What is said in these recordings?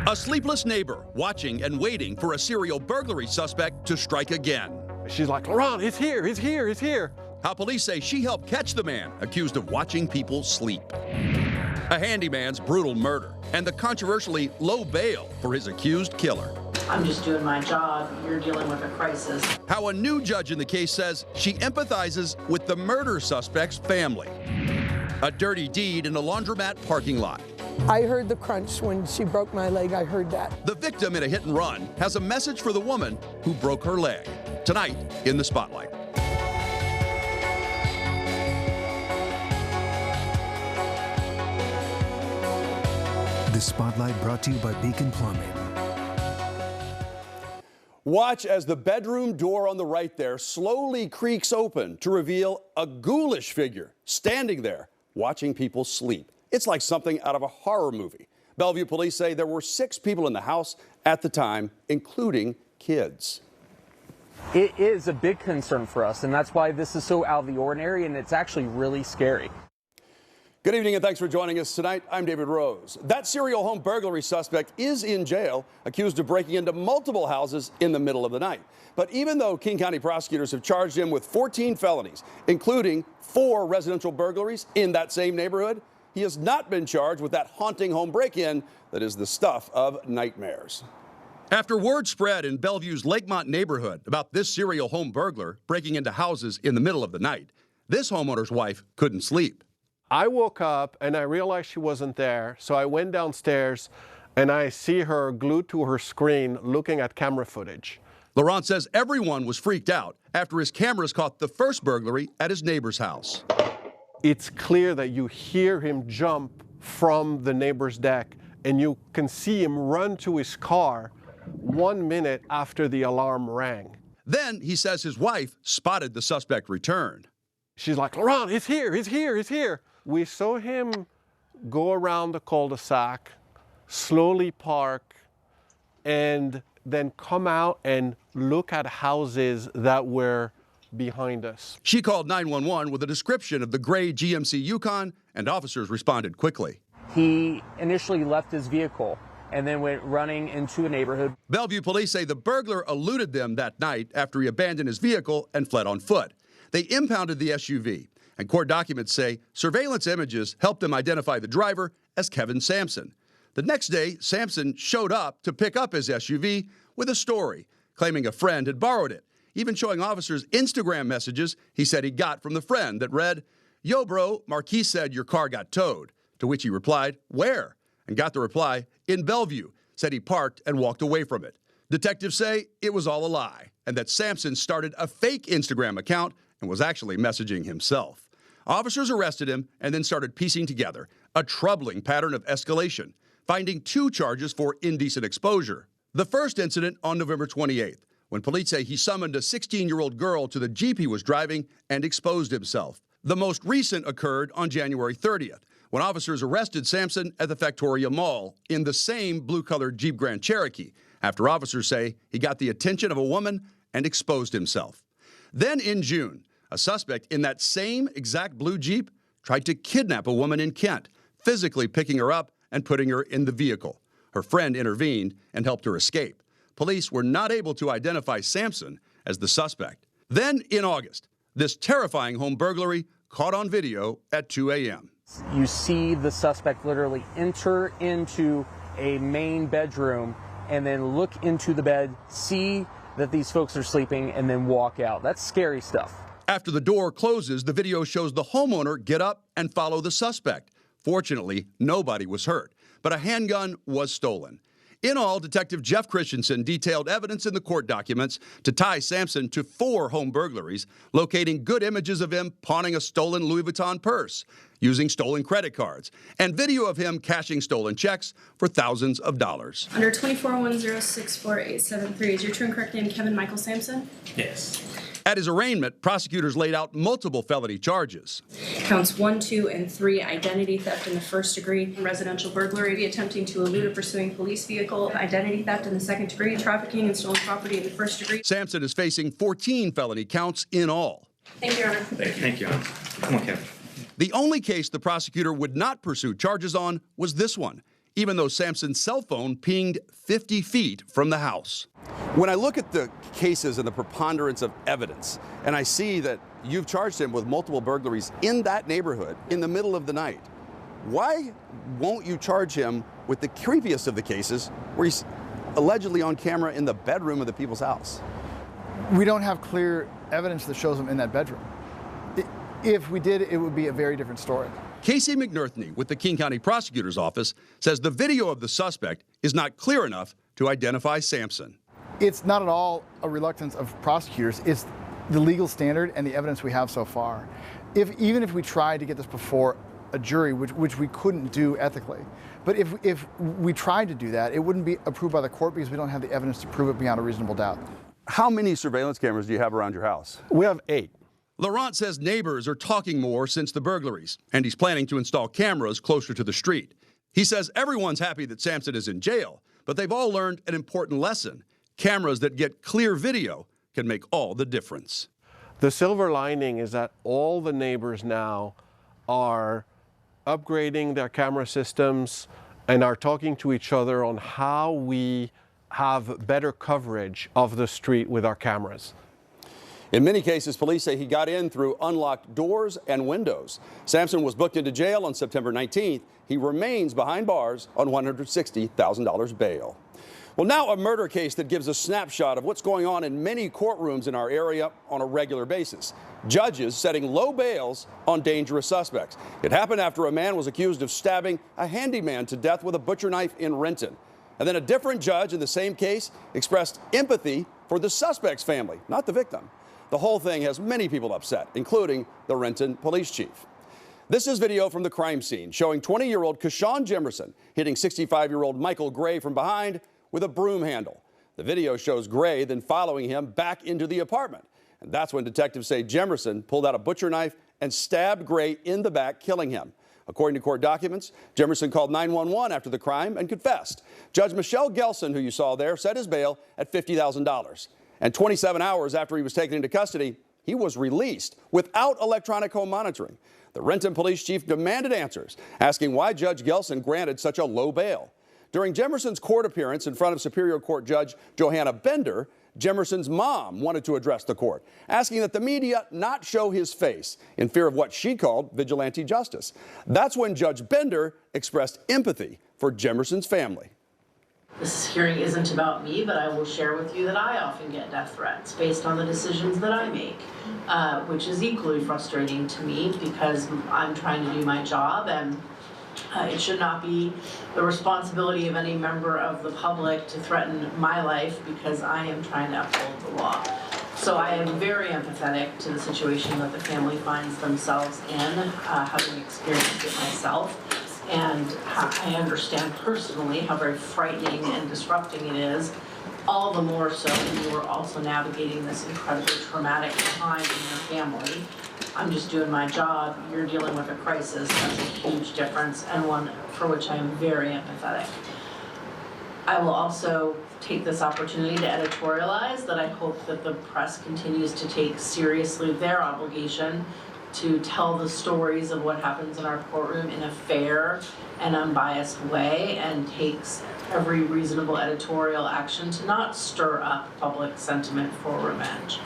A sleepless neighbor watching and waiting for a serial burglary suspect to strike again. She's like, Laurent, he's here, he's here, he's here. How police say she helped catch the man accused of watching people sleep. A handyman's brutal murder and the controversially low bail for his accused killer. I'm just doing my job. You're dealing with a crisis. How a new judge in the case says she empathizes with the murder suspect's family. A dirty deed in a laundromat parking lot. I heard the crunch when she broke my leg. I heard that. The victim in a hit and run has a message for the woman who broke her leg. Tonight in the Spotlight. The Spotlight brought to you by Beacon Plumbing. Watch as the bedroom door on the right there slowly creaks open to reveal a ghoulish figure standing there watching people sleep. It's like something out of a horror movie. Bellevue police say there were 6 people in the house at the time, including kids. It is a big concern for us, and that's why this is so out of the ordinary, and it's actually really scary. Good evening and thanks for joining us tonight. I'm David Rose. That serial home burglary suspect is in jail, accused of breaking into multiple houses in the middle of the night. But even though King County prosecutors have charged him with 14 felonies, including 4 residential burglaries in that same neighborhood, he has not been charged with that haunting home break-in that is the stuff of nightmares. After word spread in Bellevue's Lakemont neighborhood about this serial home burglar breaking into houses in the middle of the night, this homeowner's wife couldn't sleep. I woke up and I realized she wasn't there, so I went downstairs and I see her glued to her screen looking at camera footage. Laurent says everyone was freaked out after his cameras caught the first burglary at his neighbor's house. It's clear that you hear him jump from the neighbor's deck and you can see him run to his car 1 minute after the alarm rang. Then he says his wife spotted the suspect return. She's like, Laurent, he's here, he's here, he's here. We saw him go around the cul-de-sac, slowly park, and then come out and look at houses that were behind us. She called 911 with a description of the gray GMC Yukon, and officers responded quickly. He initially left his vehicle and then went running into a neighborhood. Bellevue police say the burglar eluded them that night after he abandoned his vehicle and fled on foot. They impounded the SUV, and court documents say surveillance images helped them identify the driver as Kevin Sampson. The next day, Sampson showed up to pick up his SUV with a story, claiming a friend had borrowed it, even showing officers Instagram messages he said he got from the friend that read, "Yo, bro, Marquis said your car got towed," to which he replied, "Where?" and got the reply, "In Bellevue," said he parked and walked away from it. Detectives say it was all a lie, and that Sampson started a fake Instagram account and was actually messaging himself. Officers arrested him and then started piecing together a troubling pattern of escalation, finding 2 charges for indecent exposure. The first incident on November 28th, when police say he summoned a 16-year-old girl to the Jeep he was driving and exposed himself. The most recent occurred on January 30th, when officers arrested Sampson at the Factoria Mall in the same blue-colored Jeep Grand Cherokee, after officers say he got the attention of a woman and exposed himself. Then in June, a suspect in that same exact blue Jeep tried to kidnap a woman in Kent, physically picking her up and putting her in the vehicle. Her friend intervened and helped her escape. Police were not able to identify Sampson as the suspect. Then in August, this terrifying home burglary caught on video at 2 a.m. You see the suspect literally enter into a main bedroom and then look into the bed, see that these folks are sleeping, and then walk out. That's scary stuff. After the door closes, the video shows the homeowner get up and follow the suspect. Fortunately, nobody was hurt, but a handgun was stolen. In all, Detective Jeff Christensen detailed evidence in the court documents to tie Sampson to 4 home burglaries, locating good images of him pawning a stolen Louis Vuitton purse, using stolen credit cards, and video of him cashing stolen checks for thousands of dollars. Under 2410648873, is your true and correct name Kevin Michael Sampson? Yes. At his arraignment, prosecutors laid out multiple felony charges. Counts 1, 2, and 3, identity theft in the first degree, residential burglary, attempting to elude a pursuing police vehicle, identity theft in the second degree, trafficking and stolen property in the first degree. Sampson is facing 14 felony counts in all. Thank you, Your Honor. Thank you, Your Honor. Come on, Kevin. The only case the prosecutor would not pursue charges on was this one. even though Sampson's cell phone pinged 50 feet from the house. When I look at the cases and the preponderance of evidence, and I see that you've charged him with multiple burglaries in that neighborhood in the middle of the night, why won't you charge him with the creepiest of the cases where he's allegedly on camera in the bedroom of the people's house? We don't have clear evidence that shows him in that bedroom. If we did, it would be a very different story. Casey McNerthney with the King County Prosecutor's Office says the video of the suspect is not clear enough to identify Sampson. It's not at all a reluctance of prosecutors. It's the legal standard and the evidence we have so far. Even if we tried to get this before a jury, which we couldn't do ethically, but if we tried to do that, it wouldn't be approved by the court because we don't have the evidence to prove it beyond a reasonable doubt. How many surveillance cameras do you have around your house? We have 8. Laurent says neighbors are talking more since the burglaries, and he's planning to install cameras closer to the street. He says everyone's happy that Sampson is in jail, but they've all learned an important lesson. Cameras that get clear video can make all the difference. The silver lining is that all the neighbors now are upgrading their camera systems and are talking to each other on how we have better coverage of the street with our cameras. In many cases, police say he got in through unlocked doors and windows. Sampson was booked into jail on September 19th. He remains behind bars on $160,000 bail. Well, now a murder case that gives a snapshot of what's going on in many courtrooms in our area on a regular basis. Judges setting low bails on dangerous suspects. It happened after a man was accused of stabbing a handyman to death with a butcher knife in Renton. And then a different judge in the same case expressed empathy for the suspect's family, not the victim. The whole thing has many people upset, including the Renton police chief. This is video from the crime scene showing 20-year-old Kashawn Jemerson hitting 65-year-old Michael Gray from behind with a broom handle. The video shows Gray then following him back into the apartment. And that's when detectives say Jemerson pulled out a butcher knife and stabbed Gray in the back, killing him. According to court documents, Jemerson called 911 after the crime and confessed. Judge Michelle Gelson, who you saw there, set his bail at $50,000. And 27 hours after he was taken into custody, he was released without electronic home monitoring. The Renton police chief demanded answers, asking why Judge Gelson granted such a low bail. During Jemerson's court appearance in front of Superior Court Judge Johanna Bender, Jemerson's mom wanted to address the court, asking that the media not show his face in fear of what she called vigilante justice. That's when Judge Bender expressed empathy for Jemerson's family. This hearing isn't about me, but I will share with you that I often get death threats based on the decisions that I make, which is equally frustrating to me because I'm trying to do my job, and it should not be the responsibility of any member of the public to threaten my life because I am trying to uphold the law. So I am very empathetic to the situation that the family finds themselves in, having experienced it myself. And I understand personally how very frightening and disrupting it is, all the more so when you are also navigating this incredibly traumatic time in your family. I'm just doing my job. You're dealing with a crisis. That's a huge difference, and one for which I am very empathetic. I will also take this opportunity to editorialize that I hope that the press continues to take seriously their obligation to tell the stories of what happens in our courtroom in a fair and unbiased way, and takes every reasonable editorial action to not stir up public sentiment for revenge.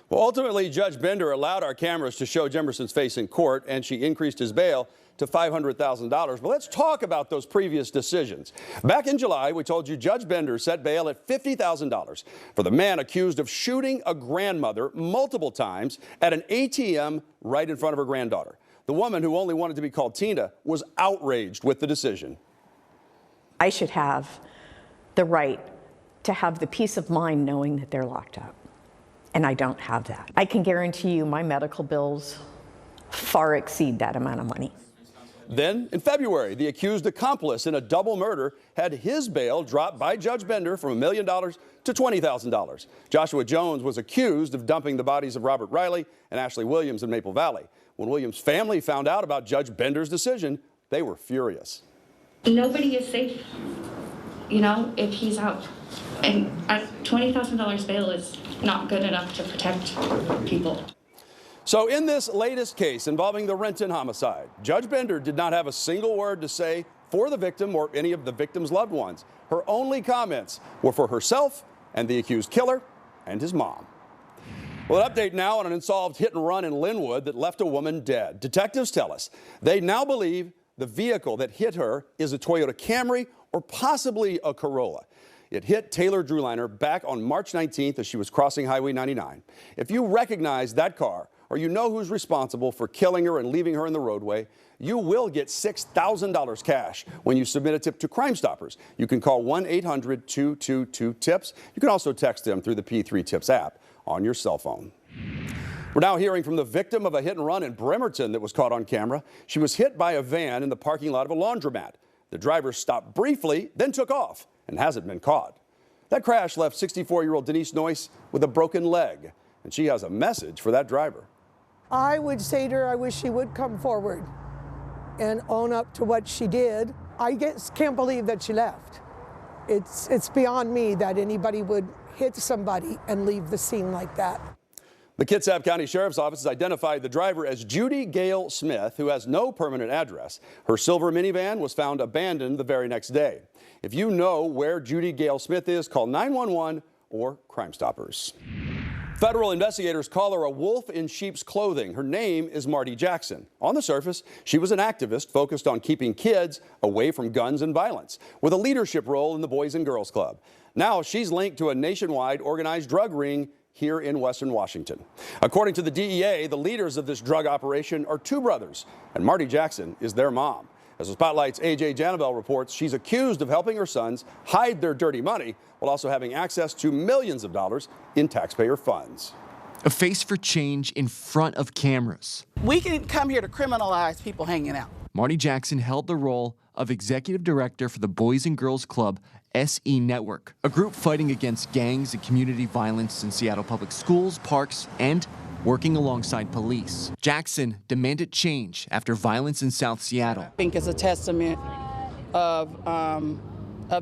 Well, ultimately, Judge Bender allowed our cameras to show Jemerson's face in court, and she increased his bail to $500,000. But let's talk about those previous decisions. Back in July, we told you Judge Bender set bail at $50,000 for the man accused of shooting a grandmother multiple times at an ATM right in front of her granddaughter. The woman, who only wanted to be called Tina, was outraged with the decision. I should have the right to have the peace of mind knowing that they're locked up. And I don't have that. I can guarantee you my medical bills far exceed that amount of money. Then, in February, the accused accomplice in a double murder had his bail dropped by Judge Bender from $1 million to $20,000. Joshua Jones was accused of dumping the bodies of Robert Riley and Ashley Williams in Maple Valley. When Williams' family found out about Judge Bender's decision, they were furious. Nobody is safe, you know, if he's out. And $20,000 bail is not good enough to protect people. So in this latest case involving the Renton homicide, Judge Bender did not have a single word to say for the victim or any of the victim's loved ones. Her only comments were for herself and the accused killer and his mom. Well, an update now on an unsolved hit and run in Linwood that left a woman dead. Detectives tell us they now believe the vehicle that hit her is a Toyota Camry or possibly a Corolla. It hit Taylor Drewliner back on March 19th as she was crossing Highway 99. If you recognize that car or you know who's responsible for killing her and leaving her in the roadway, you will get $6,000 cash when you submit a tip to Crime Stoppers. You can call 1-800-222-TIPS. You can also text them through the P3 Tips app on your cell phone. We're now hearing from the victim of a hit and run in Bremerton that was caught on camera. She was hit by a van in the parking lot of a laundromat. The driver stopped briefly, then took off and hasn't been caught. That crash left 64-year-old Denise Noyce with a broken leg, and she has a message for that driver. I would say to her, I wish she would come forward and own up to what she did. I can't believe that she left. It's beyond me that anybody would hit somebody and leave the scene like that. The Kitsap County Sheriff's Office has identified the driver as Judy Gale Smith, who has no permanent address. Her silver minivan was found abandoned the very next day. If you know where Judy Gale Smith is, call 911 or Crime Stoppers. Federal investigators call her a wolf in sheep's clothing. Her name is Marty Jackson. On the surface, she was an activist focused on keeping kids away from guns and violence, with a leadership role in the Boys and Girls Club. Now she's linked to a nationwide organized drug ring here in Western Washington. According to the DEA, the leaders of this drug operation are two brothers, and Marty Jackson is their mom. As the Spotlight's A.J. Janabel reports, she's accused of helping her sons hide their dirty money while also having access to millions of dollars in taxpayer funds. A face for change in front of cameras. We can come here to criminalize people hanging out. Marty Jackson held the role of executive director for the Boys and Girls Club SE Network, a group fighting against gangs and community violence in Seattle public schools, parks, and working alongside police. Jackson demanded change after violence in South Seattle. I think it's a testament of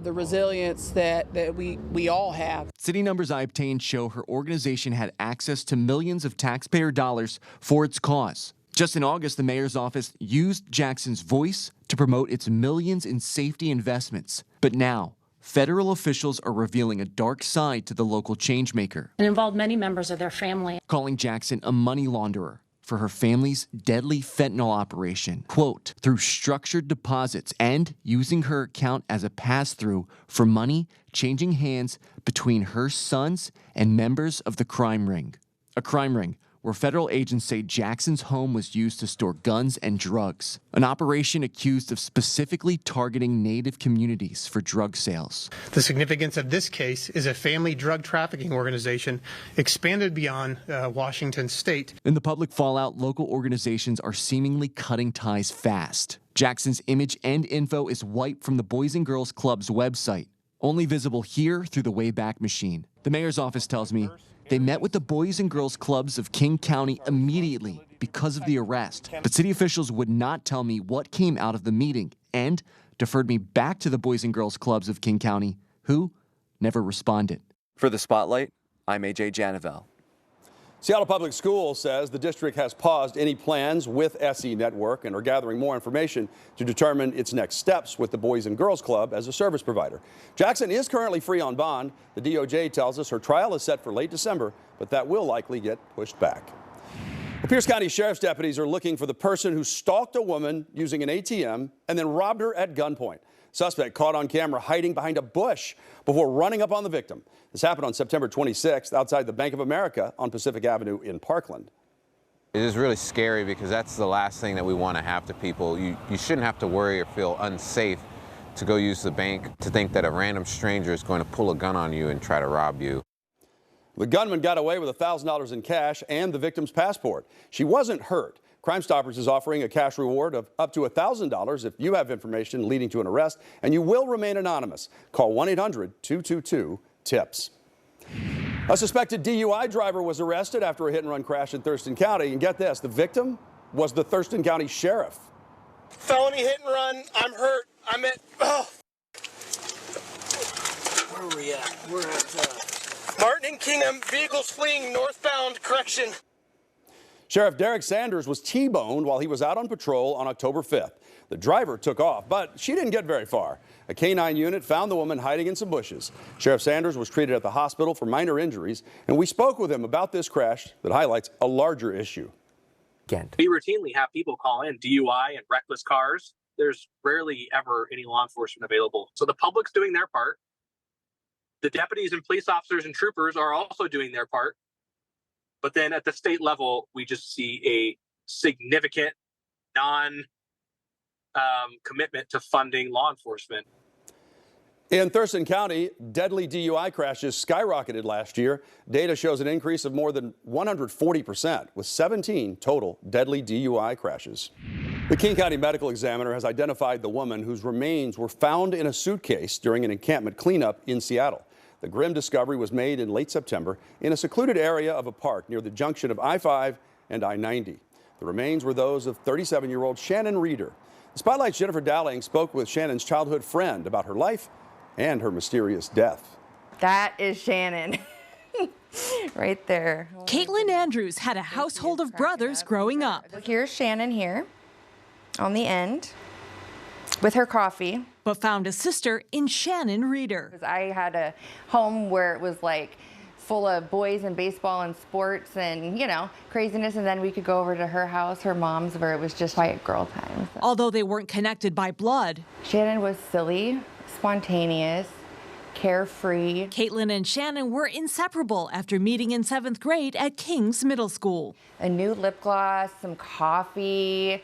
the resilience that we all have. City numbers I obtained show her organization had access to millions of taxpayer dollars for its cause. Just in August, the mayor's office used Jackson's voice to promote its millions in safety investments. But now, federal officials are revealing a dark side to the local changemaker. It involved many members of their family. Calling Jackson a money launderer for her family's deadly fentanyl operation, quote, through structured deposits and using her account as a pass-through for money changing hands between her sons and members of the crime ring. A crime ring where federal agents say Jackson's home was used to store guns and drugs, an operation accused of specifically targeting Native communities for drug sales. The significance of this case is a family drug trafficking organization expanded beyond Washington state. In the public fallout, local organizations are seemingly cutting ties fast. Jackson's image and info is wiped from the Boys and Girls Club's website, only visible here through the Wayback Machine. The mayor's office tells me they met with the Boys and Girls Clubs of King County immediately because of the arrest. But city officials would not tell me what came out of the meeting and deferred me back to the Boys and Girls Clubs of King County, who never responded. For the Spotlight, I'm A.J. Janavel. Seattle Public Schools says the district has paused any plans with SE Network and are gathering more information to determine its next steps with the Boys and Girls Club as a service provider. Jackson is currently free on bond. The DOJ tells us her trial is set for late December, but that will likely get pushed back. Well, Pierce County Sheriff's deputies are looking for the person who stalked a woman using an ATM and then robbed her at gunpoint. Suspect caught on camera hiding behind a bush before running up on the victim. This happened on September 26th outside the Bank of America on Pacific Avenue in Parkland. It is really scary because that's the last thing that we want to have to people. You shouldn't have to worry or feel unsafe to go use the bank, to think that a random stranger is going to pull a gun on you and try to rob you. The gunman got away with $1,000 in cash and the victim's passport. She wasn't hurt. Crime Stoppers is offering a cash reward of up to $1,000 if you have information leading to an arrest, and you will remain anonymous. Call 1-800-222-TIPS. A suspected DUI driver was arrested after a hit-and-run crash in Thurston County. And get this, the victim was the Thurston County Sheriff. Felony hit and run. I'm hurt. I'm at... Oh. Where are we at? We're at Martin and Kingham. Vehicles fleeing northbound. Correction. Sheriff Derek Sanders was T-boned while he was out on patrol on October 5th. The driver took off, but she didn't get very far. A K-9 unit found the woman hiding in some bushes. Sheriff Sanders was treated at the hospital for minor injuries, and we spoke with him about this crash that highlights a larger issue. We routinely have people call in DUI and reckless cars. There's rarely ever any law enforcement available. So the public's doing their part. The deputies and police officers and troopers are also doing their part. But then at the state level, we just see a significant non-commitment to funding law enforcement. In Thurston County, deadly DUI crashes skyrocketed last year. Data shows an increase of more than 140%, with 17 total deadly DUI crashes. The King County Medical Examiner has identified the woman whose remains were found in a suitcase during an encampment cleanup in Seattle. The grim discovery was made in late September in a secluded area of a park near the junction of I-5 and I-90. The remains were those of 37-year-old Shannon Reeder. The Spotlight's Jennifer Dowling spoke with Shannon's childhood friend about her life and her mysterious death. That is Shannon. Right there. Caitlin Andrews had a household of brothers growing up. Here's Shannon here on the end with her coffee. But found a sister in Shannon Reeder. I had a home where it was like full of boys and baseball and sports and, you know, craziness. And then we could go over to her house, her mom's, where it was just quiet girl time. So. Although they weren't connected by blood. Shannon was silly, spontaneous, carefree. Caitlin and Shannon were inseparable after meeting in 7th grade at King's Middle School. A new lip gloss, some coffee,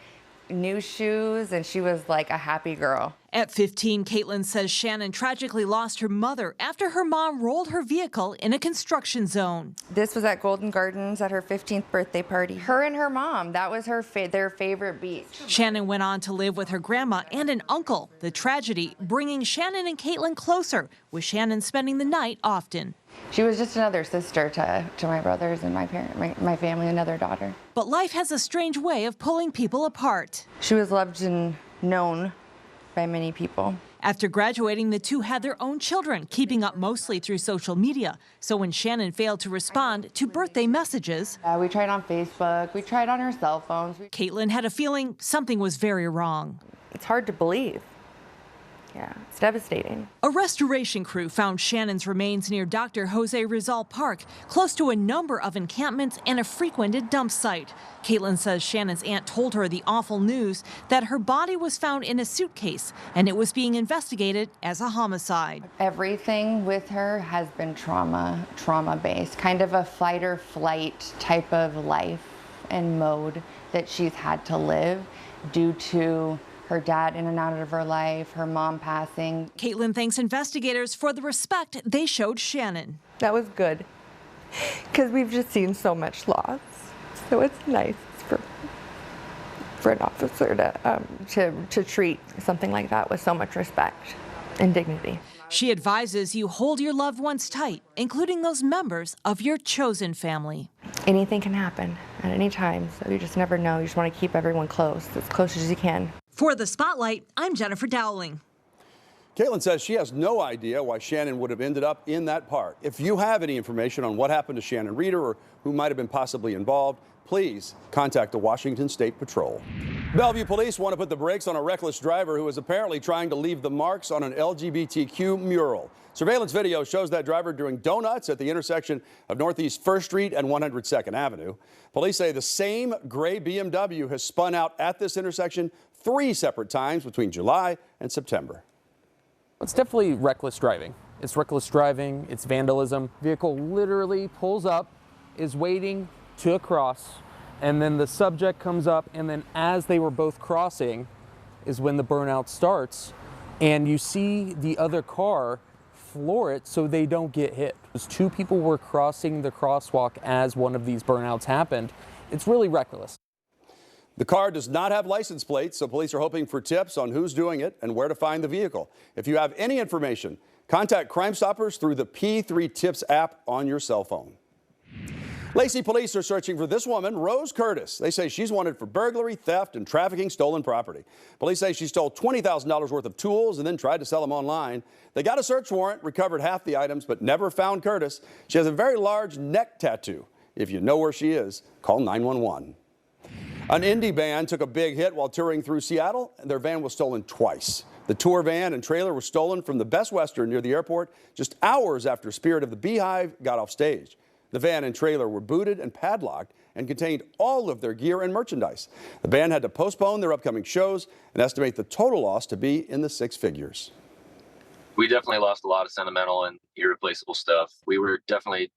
new shoes, and she was like a happy girl. At 15, Caitlin says Shannon tragically lost her mother after her mom rolled her vehicle in a construction zone. This was at Golden Gardens at her 15th birthday party. Her and her mom, that was her their favorite beach. Shannon went on to live with her grandma and an uncle. The tragedy bringing Shannon and Caitlin closer, with Shannon spending the night often. She was just another sister to my brothers and my family, another daughter. But life has a strange way of pulling people apart. She was loved and known by many people. After graduating, the two had their own children, keeping up mostly through social media. So when Shannon failed to respond to birthday messages, we tried on Facebook, we tried on her cell phones. Caitlin had a feeling something was very wrong. It's hard to believe. Yeah, it's devastating. A restoration crew found Shannon's remains near Dr. Jose Rizal Park, close to a number of encampments and a frequented dump site. Caitlin says Shannon's aunt told her the awful news that her body was found in a suitcase and it was being investigated as a homicide. Everything with her has been trauma-based, kind of a fight or flight type of life and mode that she's had to live due to her dad in and out of her life, her mom passing. Caitlin thanks investigators for the respect they showed Shannon. That was good, because we've just seen so much loss. So it's nice for an officer to treat something like that with so much respect and dignity. She advises you hold your loved ones tight, including those members of your chosen family. Anything can happen at any time, so you just never know. You just want to keep everyone close, as close as you can. For the Spotlight, I'm Jennifer Dowling. Caitlin says she has no idea why Shannon would have ended up in that park. If you have any information on what happened to Shannon Reeder or who might have been possibly involved, please contact the Washington State Patrol. Bellevue police want to put the brakes on a reckless driver who was apparently trying to leave the marks on an LGBTQ mural. Surveillance video shows that driver doing donuts at the intersection of Northeast 1st Street and 102nd Avenue. Police say the same gray BMW has spun out at this intersection 3 separate times between July and September. It's definitely reckless driving. It's reckless driving, it's vandalism. Vehicle literally pulls up, is waiting to cross, and then the subject comes up, and then as they were both crossing is when the burnout starts, and you see the other car floor it so they don't get hit. 2 people were crossing the crosswalk as one of these burnouts happened. It's really reckless. The car does not have license plates, so police are hoping for tips on who's doing it and where to find the vehicle. If you have any information, contact Crime Stoppers through the P3 Tips app on your cell phone. Lacey police are searching for this woman, Rose Curtis. They say she's wanted for burglary, theft, and trafficking stolen property. Police say she stole $20,000 worth of tools and then tried to sell them online. They got a search warrant, recovered half the items, but never found Curtis. She has a very large neck tattoo. If you know where she is, call 911. An indie band took a big hit while touring through Seattle, and their van was stolen twice. The tour van and trailer were stolen from the Best Western near the airport just hours after Spirit of the Beehive got off stage. The van and trailer were booted and padlocked and contained all of their gear and merchandise. The band had to postpone their upcoming shows and estimate the total loss to be in the six figures. We definitely lost a lot of sentimental and irreplaceable stuff. We were definitely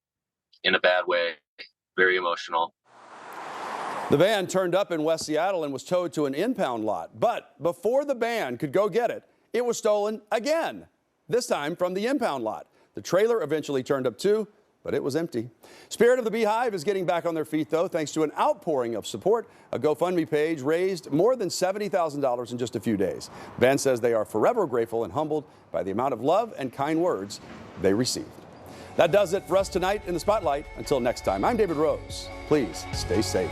in a bad way, very emotional. The van turned up in West Seattle and was towed to an impound lot. But before the band could go get it, it was stolen again, this time from the impound lot. The trailer eventually turned up too, but it was empty. Spirit of the Beehive is getting back on their feet, though, thanks to an outpouring of support. A GoFundMe page raised more than $70,000 in just a few days. The band says they are forever grateful and humbled by the amount of love and kind words they received. That does it for us tonight in the Spotlight. Until next time, I'm David Rose. Please stay safe.